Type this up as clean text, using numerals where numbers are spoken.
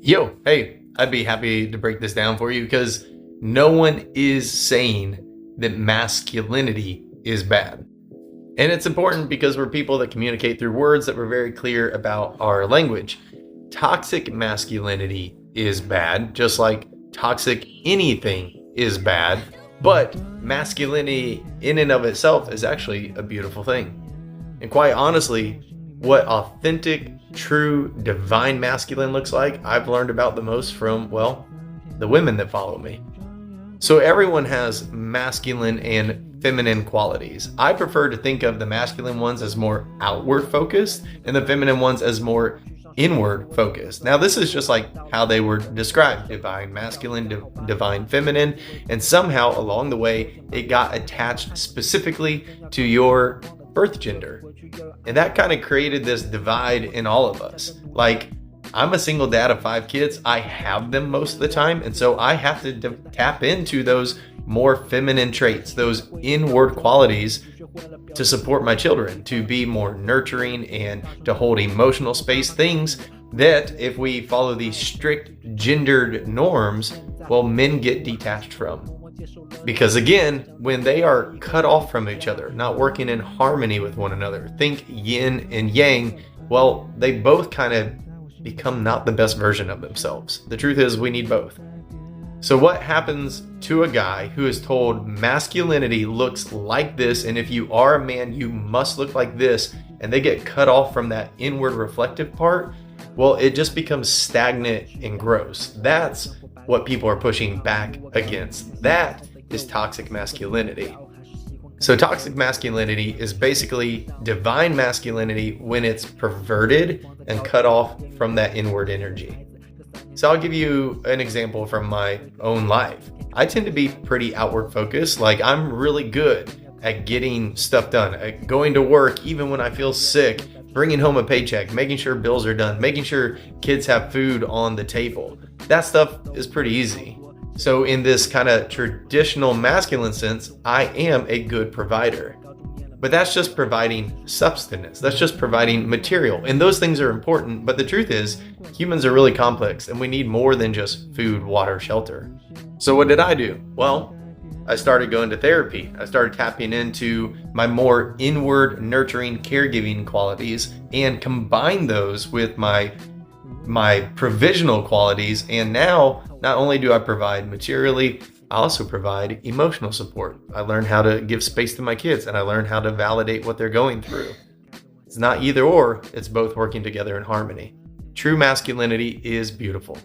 Yo, hey, I'd be happy to break this down for you because no one is saying that masculinity is bad. And it's important because we're people that communicate through words that we're very clear about our language. Toxic masculinity is bad, just like toxic anything is bad. But masculinity in and of itself is actually a beautiful thing. And quite honestly, what authentic, true, divine masculine looks like, I've learned about the most from, well, the women that follow me. So everyone has masculine and feminine qualities. I prefer to think of the masculine ones as more outward focused and the feminine ones as more inward focused. Now, this is just like how they were described: divine masculine, divine feminine, and somehow along the way, it got attached specifically to your birth gender. And that kind of created this divide in all of us. Like, I'm a single dad of 5 kids. I have them most of the time. And so I have to tap into those more feminine traits, those inward qualities to support my children, to be more nurturing and to hold emotional space, things that if we follow these strict gendered norms, well, men get detached from. Because again, when they are cut off from each other, not working in harmony with one another, think yin and yang, well, they both kind of become not the best version of themselves. The truth is, we need both. So what happens to a guy who is told masculinity looks like this, and if you are a man, you must look like this, and they get cut off from that inward reflective part? Well, it just becomes stagnant and gross. That's what people are pushing back against. That is toxic masculinity. So toxic masculinity is basically divine masculinity when it's perverted and cut off from that inward energy. So I'll give you an example from my own life. I tend to be pretty outward focused. Like, I'm really good at getting stuff done, at going to work even when I feel sick, bringing home a paycheck, making sure bills are done, making sure kids have food on the table. That stuff is pretty easy. So in this kind of traditional masculine sense, I am a good provider. But that's just providing substance. That's just providing material. And those things are important. But the truth is, humans are really complex and we need more than just food, water, shelter. So what did I do? Well, I started going to therapy. I started tapping into my more inward, nurturing, caregiving qualities and combine those with my provisional qualities. And now, not only do I provide materially, I also provide emotional support. I learned how to give space to my kids and I learned how to validate what they're going through. It's not either or, it's both working together in harmony. True masculinity is beautiful.